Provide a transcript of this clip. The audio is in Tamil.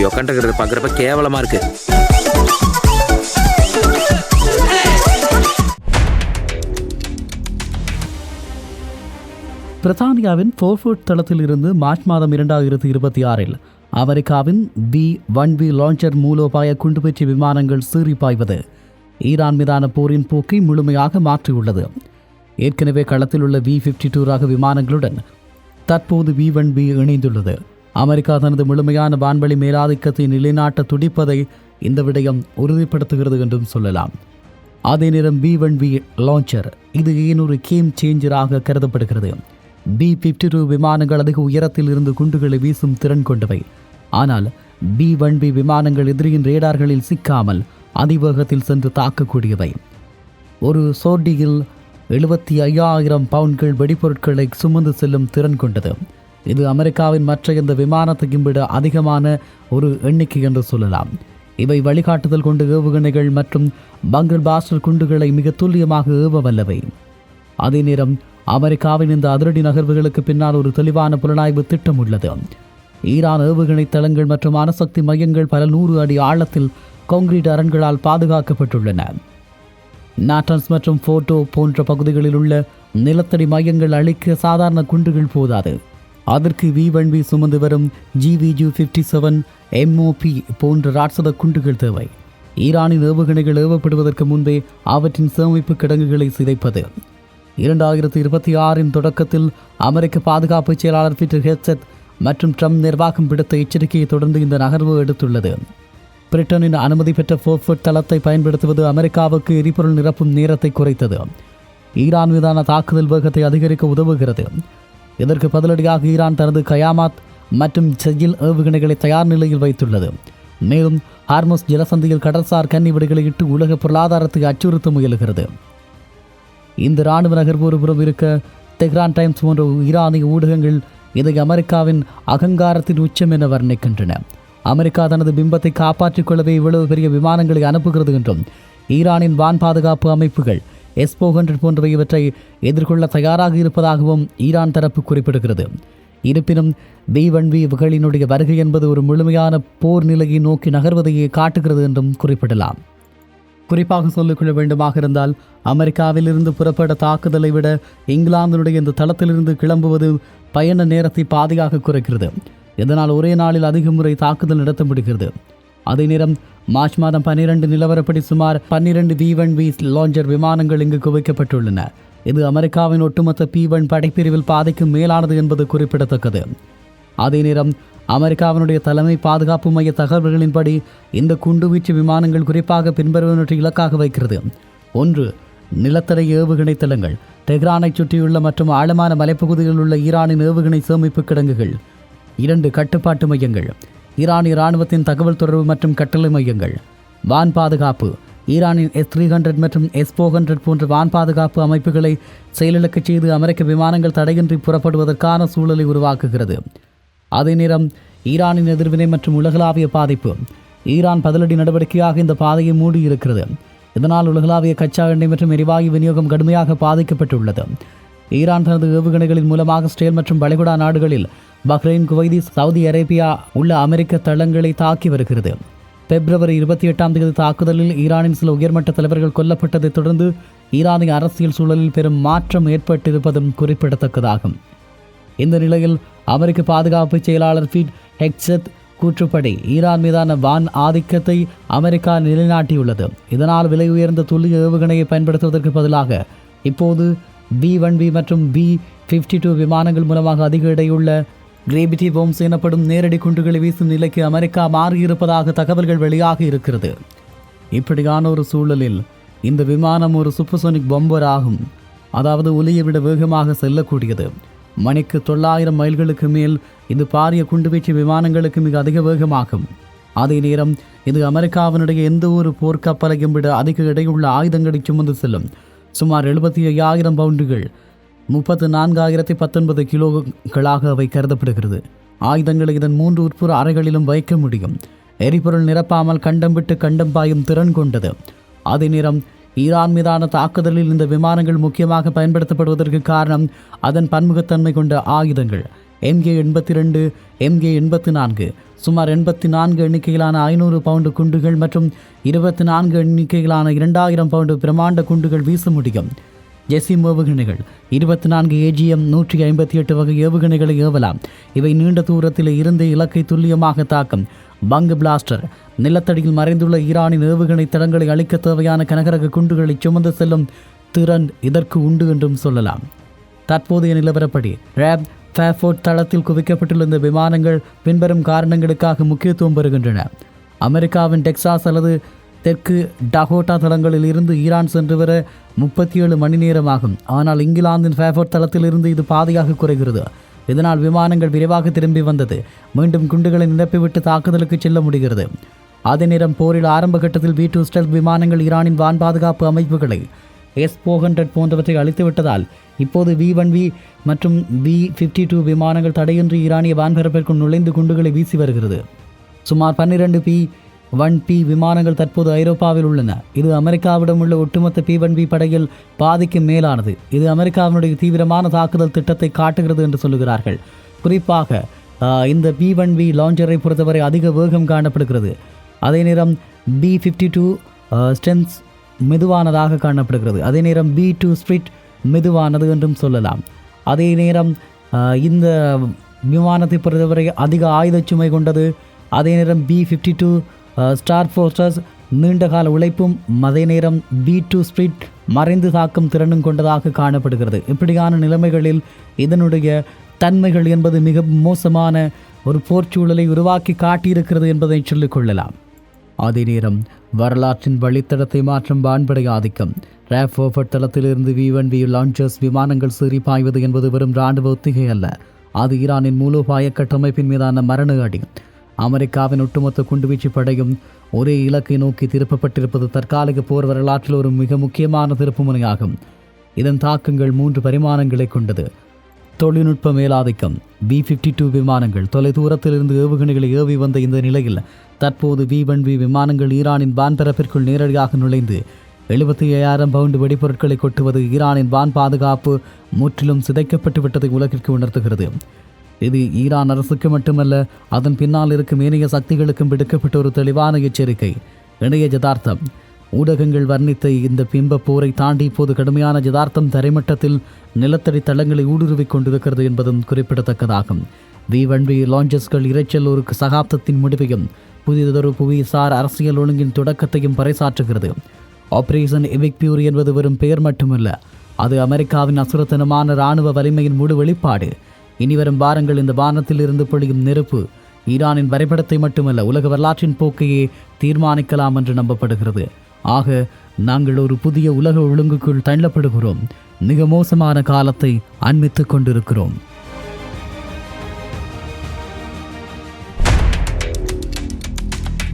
இப்படி உட்காந்துக்கிறது பார்க்குறப்ப கேவலமா இருக்கு. பிரித்தானியாவின் ஃபோர்ஃபுட் தளத்தில் இருந்து மார்ச் மாதம் 2026 அமெரிக்காவின் B-1B லான்ச்சர் மூலோபாய குண்டுவீச்சு விமானங்கள் சீறி பாய்வது ஈரான் மீதான போரின் போக்கை முழுமையாக மாற்றியுள்ளது. ஏற்கனவே களத்தில் உள்ள V-52 ரக விமானங்களுடன் தற்போது B-1B இணைந்துள்ளது. அமெரிக்கா தனது முழுமையான வான்வெளி மேலாதிக்கத்தை நிலைநாட்ட துடிப்பதை இந்த விடயம் உறுதிப்படுத்துகிறது என்றும் சொல்லலாம். அதே நேரம் B-1B லான்ச்சர் இது ஏன் ஒரு கேம் சேஞ்சராக கருதப்படுகிறது. B-52 விமானங்கள் அதிக உயரத்தில் இருந்து குண்டுகளை வீசும் திறன் கொண்டவை. ஆனால் B-1B விமானங்கள் எதிரியின் ரேடார்களில் சிக்காமல் அதிவேகத்தில் சென்று தாக்கக்கூடியவை. ஒரு சோர்டியில் 75,000 பவுண்ட்கள் வெடிப்பொருட்களை சுமந்து செல்லும் திறன் கொண்டது. இது அமெரிக்காவின் மற்ற எந்த விமானத்தையும் விட அதிகமான ஒரு எண்ணிக்கை என்று சொல்லலாம். இவை வழிகாட்டுதல் கொண்டு ஏவுகணைகள் மற்றும் பங்கர் பாஸ்டர் குண்டுகளை மிக துல்லியமாக ஏவ வல்லவை. அதே நேரம் அமெரிக்காவின் இந்த அதிரடி நகர்வுகளுக்கு பின்னால் ஒரு தெளிவான புலனாய்வு திட்டம் உள்ளது. ஈரான் ஏவுகணை தளங்கள் மற்றும் அணுசக்தி மையங்கள் பல 100 அடி ஆழத்தில் கான்கிரீட் அரண்களால் பாதுகாக்கப்பட்டுள்ளன. நாட்டன்ஸ் மற்றும் போர்ட்டோ போன்ற பகுதிகளில் உள்ள நிலத்தடி மையங்கள் அழிக்க சாதாரண குண்டுகள் போதாது. அதற்கு V-1B சுமந்து வரும் GVU-57 MOP போன்ற ராட்சத குண்டுகள் தேவை. ஈரானின் ஏவுகணைகள் ஏவப்படுவதற்கு முன்பே அவற்றின் சேமிப்பு கிடங்குகளை சிதைப்பது. 2026 தொடக்கத்தில் அமெரிக்க பாதுகாப்பு செயலாளர் பீட்டர் ஹெக்ஸெட் மற்றும் ட்ரம்ப் நிர்வாகம் விடுத்த எச்சரிக்கையை தொடர்ந்து இந்த நகர்வு எடுத்துள்ளது. பிரிட்டனின் அனுமதி பெற்ற ஃபோர்ஃபுட் தளத்தை பயன்படுத்துவது அமெரிக்காவுக்கு எரிபொருள் நிரப்பும் நேரத்தை குறைத்தது. ஈரான் மீதான தாக்குதல் வேகத்தை அதிகரிக்க உதவுகிறது. இதற்கு பதிலடியாக ஈரான் தனது கயாமாத் மற்றும் செஜில் ஏவுகணைகளை தயார் நிலையில் வைத்துள்ளது. மேலும் ஹார்முஸ் ஜலசந்தியில் கடல்சார் கன்னிவெடிகளை இட்டு உலக பொருளாதாரத்தை அச்சுறுத்த முயலுகிறது. இந்த இராணுவ நகர்வு ஒருபுறம் இருக்க, தெஹ்ரான் டைம்ஸ் போன்ற ஈரானிய ஊடகங்கள் இதை அமெரிக்காவின் அகங்காரத்தின் உச்சம் என வர்ணிக்கின்றன. அமெரிக்கா தனது பிம்பத்தை காப்பாற்றிக் கொள்ளவே இவ்வளவு பெரிய விமானங்களை அனுப்புகிறது என்றும், ஈரானின் வான் பாதுகாப்பு அமைப்புகள் S-400 போன்றவை இவற்றை எதிர்கொள்ள தயாராக இருப்பதாகவும் ஈரான் தரப்பு குறிப்பிடுகிறது. இருப்பினும் B-1B வகைகளினுடைய வருகை என்பது ஒரு முழுமையான போர் நிலையை நோக்கி நகர்வதையே காட்டுகிறது என்றும் குறிப்பிடலாம். குறிப்பாக சொல்லிக்கொள்ள வேண்டுமாக இருந்தால், அமெரிக்காவில் இருந்து புறப்பட தாக்குதலை விட இங்கிலாந்தினுடைய இந்த தளத்திலிருந்து கிளம்புவது பயண நேரத்தை பாதியாக குறைக்கிறது. இதனால் ஒரே நாளில் அதிக முறை தாக்குதல் நடத்த முடிகிறது. அதே நேரம் மார்ச் மாதம் 12 நிலவரப்படி சுமார் 12 V-1B லான்ச்சர் விமானங்கள் இங்கு குவிக்கப்பட்டுள்ளன. இது அமெரிக்காவின் ஒட்டுமொத்த P-1 படைப்பிரிவில் பாதிக்கும் மேலானது என்பது குறிப்பிடத்தக்கது. அதே நேரம் அமெரிக்காவினுடைய தலைமை பாதுகாப்பு மைய தகவல்களின்படி இந்த குண்டுவீச்சு விமானங்கள் குறிப்பாக பின்வருவனவற்றை இலக்காக வைக்கிறது. 1. நிலத்தடி ஏவுகணை தளங்கள், டெஹ்ரானை சுற்றியுள்ள மற்றும் ஆழமான மலைப்பகுதிகளில் உள்ள ஈரானின் ஏவுகணை சேமிப்பு கிடங்குகள். 2. கட்டுப்பாட்டு மையங்கள், ஈரானிய இராணுவத்தின் தகவல் தொடர்பு மற்றும் கட்டளை மையங்கள். வான் பாதுகாப்பு, ஈரானின் S-300 மற்றும் S-400 போன்ற வான் பாதுகாப்பு அமைப்புகளை செயலிழக்கச் செய்து அமெரிக்க விமானங்கள் தடையின்றி புறப்படுவதற்கான சூழலை உருவாக்குகிறது. அதே நேரம் ஈரானின் எதிர்வினை மற்றும் உலகளாவிய பாதிப்பு. ஈரான் பதிலடி நடவடிக்கையாக இந்த பாதையை மூடியிருக்கிறது. இதனால் உலகளாவிய கச்சா எண்ணெய் மற்றும் எரிவாயு விநியோகம் கடுமையாக பாதிக்கப்பட்டுள்ளது. ஈரான் தனது ஏவுகணைகளின் மூலமாக இஸ்ரேல் மற்றும் வளைகுடா நாடுகளில் பஹ்ரைன், குவைத், சவுதி அரேபியா உள்ள அமெரிக்க தளங்களை தாக்கி வருகிறது. பிப்ரவரி 28 தாக்குதலில் ஈரானின் சில உயர்மட்ட தலைவர்கள் கொல்லப்பட்டதைத் தொடர்ந்து ஈரானிய அரசியல் சூழலில் பெரும் மாற்றம் ஏற்பட்டிருப்பதும் குறிப்பிடத்தக்கதாகும். இந்த நிலையில் அமெரிக்க பாதுகாப்பு செயலாளர் பீட் ஹெக்ஸெட் கூற்றுப்படி ஈரான் மீதான வான் ஆதிக்கத்தை அமெரிக்கா நிலைநாட்டியுள்ளது. இதனால் விலை உயர்ந்த துல்லிய ஏவுகணையை பயன்படுத்துவதற்கு பதிலாக இப்போது B-1B மற்றும் B-52 விமானங்கள் மூலமாக அதிக எடையுள்ள கிரேவிட்டி பாம்ஸ் எனப்படும் நேரடி குண்டுகளை வீசும் நிலைக்கு அமெரிக்கா மாறியிருப்பதாக தகவல்கள் வெளியாகி இருக்கிறது. இப்படியான ஒரு சூழலில் இந்த விமானம் ஒரு சூப்பர்சோனிக் பம்பர் ஆகும். அதாவது ஒலியை விட வேகமாக செல்லக்கூடியது. மணிக்கு 900 மைல்களுக்கு மேல் இது பாரிய குண்டுவீச்சு விமானங்களுக்கு மிக அதிக வேகமாகும். அதே நேரம் இது அமெரிக்காவினுடைய எந்த ஒரு போர்க்கப்பலையும் விட அதிக எடையுள்ள ஆயுதங்களை சுமந்து செல்லும். சுமார் 75,000 பவுண்டுகள், 34,019 கிலோகளாக அவை கருதப்படுகிறது. ஆயுதங்களை இதன் 3 உட்புற அறைகளிலும் வைக்க முடியும். எரிபொருள் நிரப்பாமல் கண்டம் விட்டு கண்டம் பாயும் திறன் கொண்டது. அதே நேரம் ஈரான் மீதான தாக்குதலில் இந்த விமானங்கள் முக்கியமாக பயன்படுத்தப்படுவதற்கு காரணம் அதன் பன்முகத்தன்மை கொண்ட ஆயுதங்கள். MK-82, MK-84, சுமார் 84 எண்ணிக்கையிலான 500 பவுண்டு குண்டுகள் மற்றும் 24 எண்ணிக்கையிலான 2000 பவுண்டு பிரமாண்ட குண்டுகள் வீச முடியும். ஜெசிம் ஏவுகணைகள் 24 AGM 158 வகை ஏவுகணைகளை ஏவலாம். இவை நீண்ட தூரத்தில் இருந்து இலக்கை துல்லியமாக தாக்கும். பங்கு பிளாஸ்டர் நிலத்தடியில் மறைந்துள்ள ஈரானின் ஏவுகணை தளங்களை அழிக்க தேவையான கனகரக குண்டுகளை சுமந்து செல்லும் திறன் இதற்கு உண்டு என்றும் சொல்லலாம். தற்போதைய நிலவரப்படி ரேப் ஃபேஃபோர்ட் தளத்தில் குவிக்கப்பட்டுள்ள இந்த விமானங்கள் பின்வரும் காரணங்களுக்காக முக்கியத்துவம் பெறுகின்றன. அமெரிக்காவின் டெக்சாஸ் அல்லது தெற்கு டகோட்டா தளங்களில் இருந்து ஈரான் சென்று வர 37 மணி நேரம் ஆகும். ஆனால் இங்கிலாந்தின் ஃபேஃபோர்ட் தளத்தில் இருந்து இது பாதியாக குறைகிறது. இதனால் விமானங்கள் விரைவாக திரும்பி வந்தது மீண்டும் குண்டுகளை நிரப்பிவிட்டு தாக்குதலுக்கு செல்ல முடிகிறது. அதே நேரம் போரில் ஆரம்ப கட்டத்தில் V2 ஸ்டெல்த் விமானங்கள் ஈரானின் வான் பாதுகாப்பு அமைப்புகளை S-400 போன்றவற்றை அழித்துவிட்டதால் இப்போது V-1V மற்றும் V-52 விமானங்கள் தடையின்றி ஈரானிய வான்பரப்பிற்குள் நுழைந்து குண்டுகளை வீசி வருகிறது. சுமார் 12 P-1P விமானங்கள் தற்போது ஐரோப்பாவில் உள்ளன. இது அமெரிக்காவிடம் உள்ள ஒட்டுமொத்த P-1V படையில் பாதிக்கு மேலானது. இது அமெரிக்காவினுடைய தீவிரமான தாக்குதல் திட்டத்தை காட்டுகிறது என்று சொல்லுகிறார்கள். குறிப்பாக இந்த P-1V லான்ச்சரை பொறுத்தவரை அதிக வேகம் காணப்படுகிறது. அதே நேரம் B-52 ஸ்டென்ஸ் மெதுவானதாக காணப்படுகிறது. அதே நேரம் B-2 ஸ்பிரிட் மெதுவானது என்றும் சொல்லலாம். அதே நேரம் இந்த விமானத்தை பொறுத்தவரை அதிக ஆயுத சுமை கொண்டது. அதே நேரம் B-52 ஸ்டார் ஃபோர்சஸ் நீண்டகால உழைப்பும் அதே நேரம் B-2 ஸ்பிரிட் மறைந்து தாக்கும் திறனும் கொண்டதாக காணப்படுகிறது. இப்படியான நிலைமைகளில் இதனுடைய தன்மைகள் என்பது மிக மோசமான ஒரு போர்ச்சூழலை உருவாக்கி காட்டியிருக்கிறது என்பதை சொல்லிக்கொள்ளலாம். அதே நேரம் வரலாற்றின் வழித்தடத்தை மாற்றும் வான்படை ஆதிக்கம். ரேப் தளத்திலிருந்து V-1V லான்ச்சர்ஸ் விமானங்கள் சீறி பாய்வது என்பது வெறும் இராணுவ ஒத்திகை அல்ல. அது ஈரானின் மூலோபாய கட்டமைப்பின் மீதான மரண அடி. அமெரிக்காவின் ஒட்டுமொத்த குண்டுவீச்சு படையும் ஒரே இலக்கை நோக்கி திருப்பப்பட்டிருப்பது தற்காலிக போர் வரலாற்றில் ஒரு மிக முக்கியமான திருப்புமுனையாகும். இதன் தாக்கங்கள் 3 பரிமாணங்களை கொண்டது. தொழில்நுட்ப மேலாதிக்கம். B-52 விமானங்கள் தொலைதூரத்திலிருந்து ஏவுகணைகளை ஏவி வந்த இந்த நிலையில் தற்போது V-1V விமானங்கள் ஈரானின் வான்பரப்பிற்குள் நேரடியாக நுழைந்து 75,000 பவுண்டு வெடிப்பொருட்களை கொட்டுவது ஈரானின் வான் பாதுகாப்பு முற்றிலும் சிதைக்கப்பட்டு விட்டதை உலகிற்கு உணர்த்துகிறது. இது ஈரான் அரசுக்கு மட்டுமல்ல, அதன் பின்னால் இருக்கும் ஏனைய சக்திகளுக்கும் விடுக்கப்பட்ட ஒரு தெளிவான எச்சரிக்கை. இணைய ஜதார்த்தம். ஊடகங்கள் வர்ணித்த இந்த பிம்ப போரை தாண்டி இப்போது கடுமையான ஜதார்த்தம் தரைமட்டத்தில் நிலத்தடி தளங்களை ஊடுருவிக் கொண்டிருக்கிறது என்பதும் குறிப்பிடத்தக்கதாகும். V-1V லான்ச்சஸ்கள் இரைச்சல் ஒரு சகாப்தத்தின் முடிவையும் புதியதொரு புவிசார் அரசியல் ஒழுங்கின் தொடக்கத்தையும் பறைசாற்றுகிறது. ஆபரேஷன் எபிக் பியூரி என்பது வெறும் பெயர் மட்டுமல்ல, அது அமெரிக்காவின் அசுரத்தனமான இராணுவ வலிமையின் முழு வெளிப்பாடு. இனிவரும் வாரங்கள் இந்த வானத்தில் இருந்து பொழியும் நெருப்பு ஈரானின் வரைபடத்தை மட்டுமல்ல, உலக வரலாற்றின் போக்கையே தீர்மானிக்கலாம் என்று நம்பப்படுகிறது. ஆக நாங்கள் ஒரு புதிய உலக ஒழுங்குக்குள் தள்ளப்படுகிறோம். மிக மோசமான காலத்தை அண்மித்துக் கொண்டிருக்கிறோம்.